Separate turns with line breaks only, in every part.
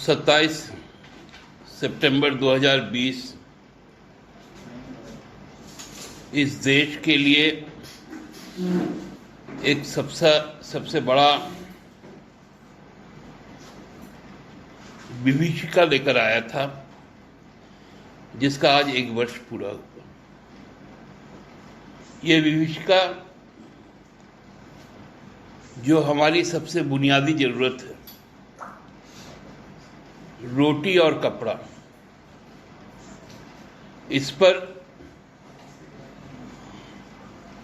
27 सितंबर 2020 इस देश के लिए एक सबसे बड़ा विभीषिका लेकर आया था, जिसका आज 1 वर्ष पूरा हुआ। ये विभीषिका जो हमारी सबसे बुनियादी जरूरत है, रोटी और कपड़ा, इस पर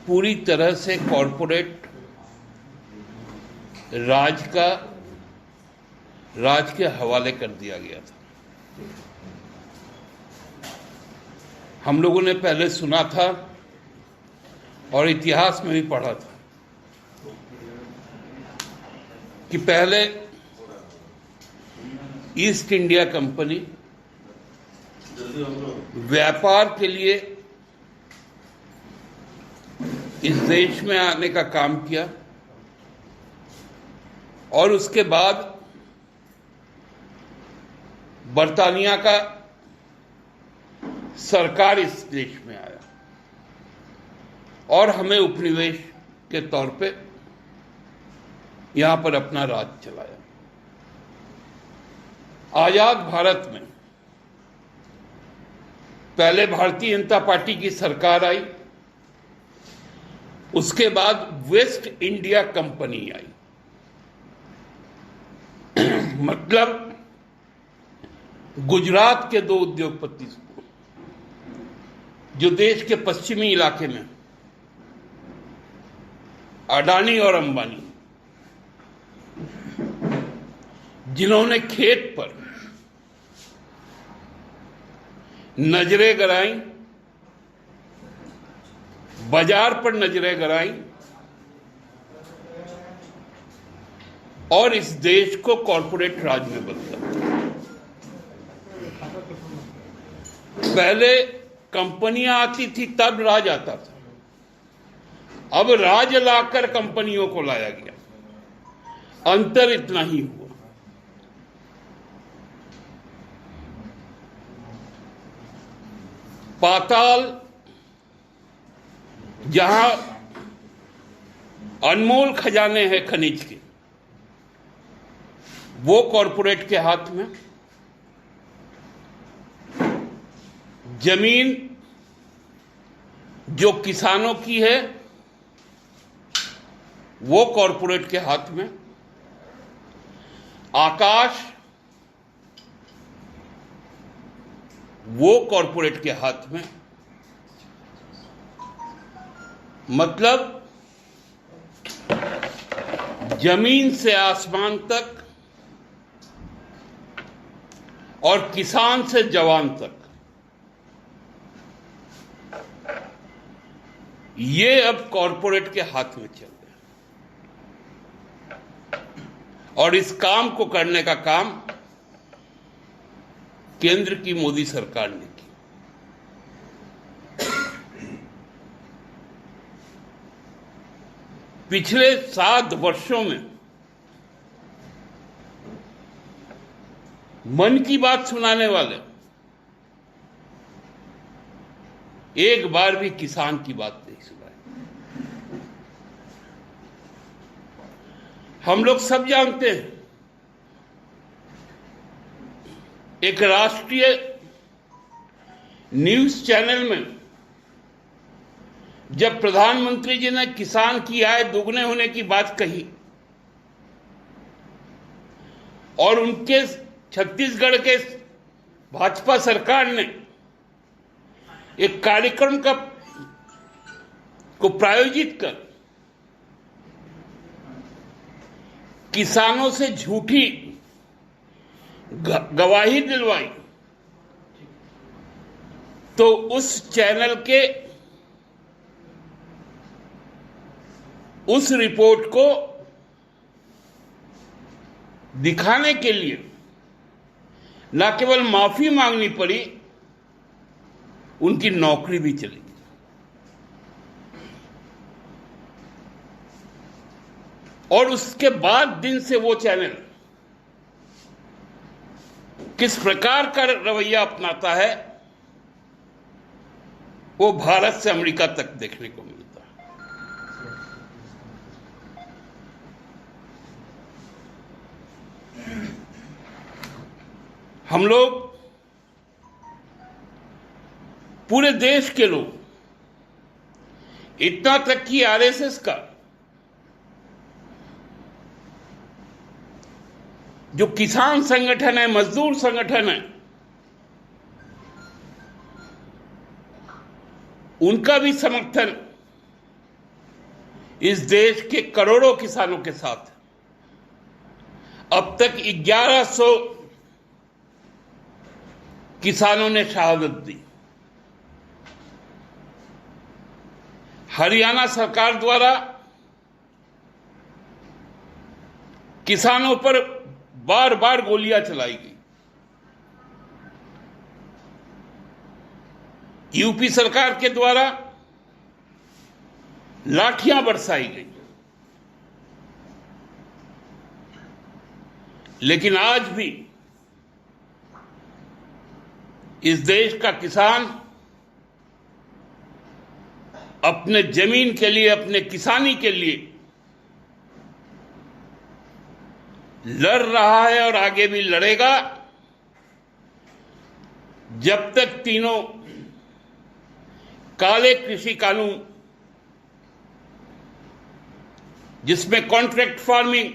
पूरी तरह से कॉरपोरेट राज के हवाले कर दिया गया था। हम लोगों ने पहले सुना था और इतिहास में भी पढ़ा था कि पहले ईस्ट इंडिया कंपनी व्यापार के लिए इस देश में आने का काम किया और उसके बाद बर्तानिया का सरकार इस देश में आया और हमें उपनिवेश के तौर पे यहां पर अपना राज चलाया। आजाद भारत में पहले भारतीय जनता पार्टी की सरकार आई, उसके बाद वेस्ट इंडिया कंपनी आई। मतलब गुजरात के 2 उद्योगपति जो देश के पश्चिमी इलाके में, अडानी और अंबानी, जिन्होंने खेत पर नजरें गड़ाई, बाजार पर नजरें गड़ाई और इस देश को कॉरपोरेट राज में बदला। पहले कंपनियां आती थी तब राज आता था, अब राज लाकर कंपनियों को लाया गया। अंतर इतना ही हुआ। पाताल, जहां अनमोल खजाने हैं खनिज के, वो कॉरपोरेट के हाथ में। जमीन जो किसानों की है वो कॉरपोरेट के हाथ में। आकाश वो कॉरपोरेट के हाथ में। मतलब जमीन से आसमान तक और किसान से जवान तक, ये अब कॉरपोरेट के हाथ में चल रहा है। और इस काम को करने का काम केंद्र की मोदी सरकार ने की। पिछले 7 वर्षों में मन की बात सुनाने वाले एक बार भी किसान की बात नहीं सुनाई। हम लोग सब जानते हैं, एक राष्ट्रीय न्यूज चैनल में जब प्रधानमंत्री जी ने किसान की आय दुगने होने की बात कही और उनके छत्तीसगढ़ के भाजपा सरकार ने एक कार्यक्रम को प्रायोजित कर किसानों से झूठी गवाही दिलवाई, तो उस चैनल के उस रिपोर्ट को दिखाने के लिए न केवल माफी मांगनी पड़ी, उनकी नौकरी भी चली गई। और उसके बाद दिन से वो चैनल किस प्रकार का रवैया अपनाता है, वो भारत से अमेरिका तक देखने को मिलता है। हम लोग, पूरे देश के लोग, इतना तक कि आरएसएस का जो किसान संगठन है, मजदूर संगठन है, उनका भी समर्थन इस देश के करोड़ों किसानों के साथ है। अब तक 1100 किसानों ने शहादत दी। हरियाणा सरकार द्वारा किसानों पर बार बार गोलियां चलाई गई। यूपी सरकार के द्वारा लाठियां बरसाई गई। लेकिन आज भी इस देश का किसान अपने जमीन के लिए, अपने किसानी के लिए लड़ रहा है और आगे भी लड़ेगा, जब तक तीनों काले कृषि कानून, जिसमें कॉन्ट्रैक्ट फार्मिंग,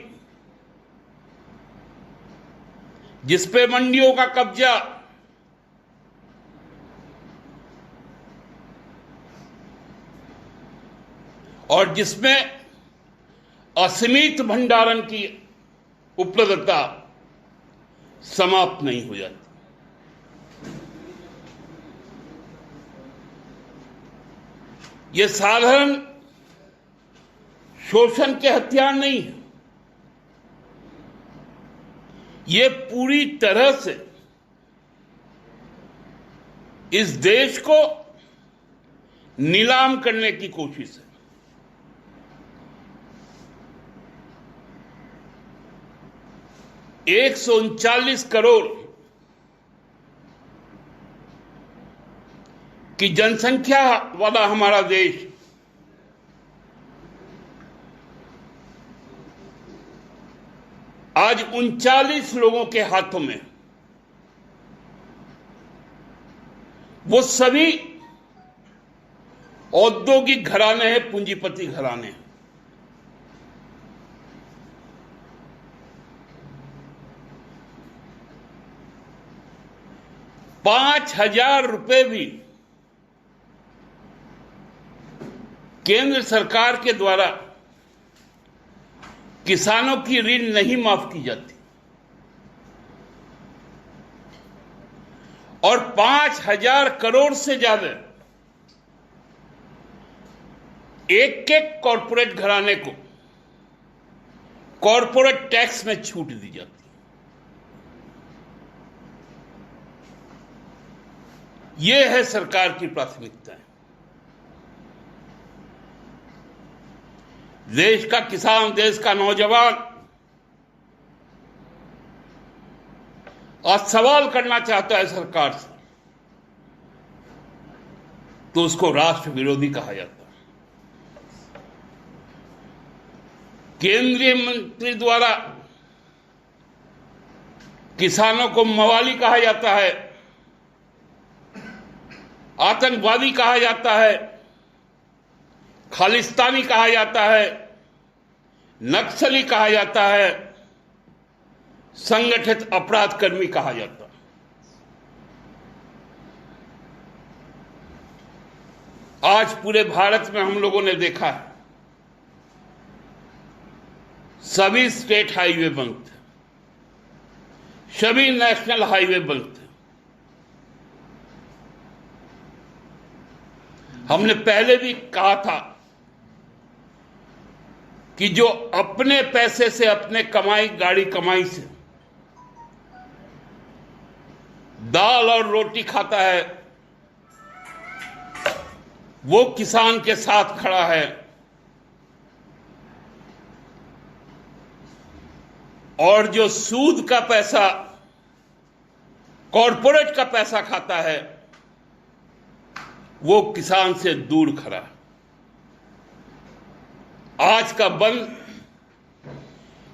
जिसपे मंडियों का कब्जा, और जिसमें असीमित भंडारण की उपलब्धता समाप्त नहीं हो जाती। ये साधारण शोषण के हथियार नहीं है, ये पूरी तरह से इस देश को नीलाम करने की कोशिश है। 139 करोड़ की जनसंख्या वाला हमारा देश आज 39 लोगों के हाथों में, वो सभी औद्योगिक घराने हैं, पूंजीपति घराने हैं। ₹5,000 भी केंद्र सरकार के द्वारा किसानों की ऋण नहीं माफ की जाती, और 5,000 करोड़ से ज्यादा एक एक कॉरपोरेट घराने को कॉरपोरेट टैक्स में छूट दी जाती। यह है सरकार की प्राथमिकताएं। देश का किसान, देश का नौजवान आज सवाल करना चाहता है सरकार से, तो उसको राष्ट्र विरोधी कहा जाता है। केंद्रीय मंत्री द्वारा किसानों को मवाली कहा जाता है, आतंकवादी कहा जाता है, खालिस्तानी कहा जाता है, नक्सली कहा जाता है, संगठित अपराध कर्मी कहा जाता है। आज पूरे भारत में हम लोगों ने देखा है, सभी स्टेट हाईवे बंद थे, सभी नेशनल हाईवे बंद थे। हमने पहले भी कहा था कि जो अपने पैसे से, अपने कमाई, गाड़ी कमाई से दाल और रोटी खाता है, वो किसान के साथ खड़ा है, और जो सूद का पैसा कॉरपोरेट का पैसा खाता है, वो किसान से दूर खड़ा। आज का बंद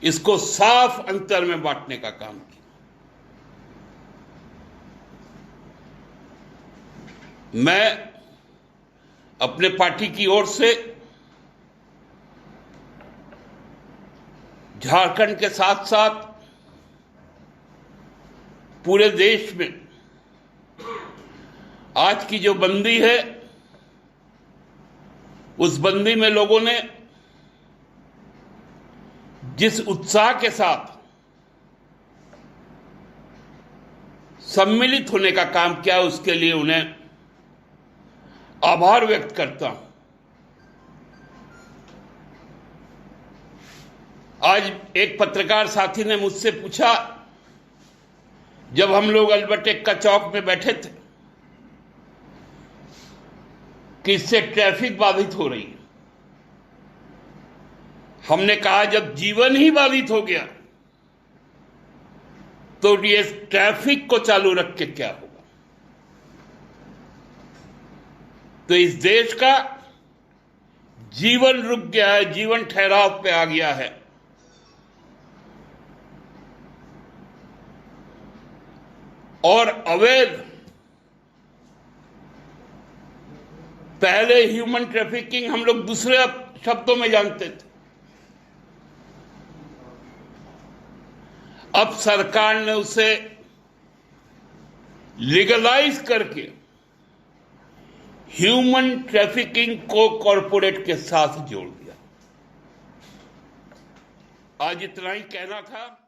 इसको साफ अंतर में बांटने का काम किया। मैं अपने पार्टी की ओर से झारखंड के साथ साथ पूरे देश में आज की जो बंदी है, उस बंदी में लोगों ने जिस उत्साह के साथ सम्मिलित होने का काम किया, उसके लिए उन्हें आभार व्यक्त करता हूं। आज एक पत्रकार साथी ने मुझसे पूछा, जब हम लोग अल्बर्ट एक्का चौक में बैठे थे, कि इससे ट्रैफिक बाधित हो रही है। हमने कहा, जब जीवन ही बाधित हो गया तो ये ट्रैफिक को चालू रख के क्या होगा। तो इस देश का जीवन रुक गया है, जीवन ठहराव पे आ गया है। और अवैध, पहले ह्यूमन ट्रैफिकिंग हम लोग दूसरे शब्दों में जानते थे, अब सरकार ने उसे लीगलाइज करके ह्यूमन ट्रैफिकिंग को कॉरपोरेट के साथ जोड़ दिया। आज इतना ही कहना था।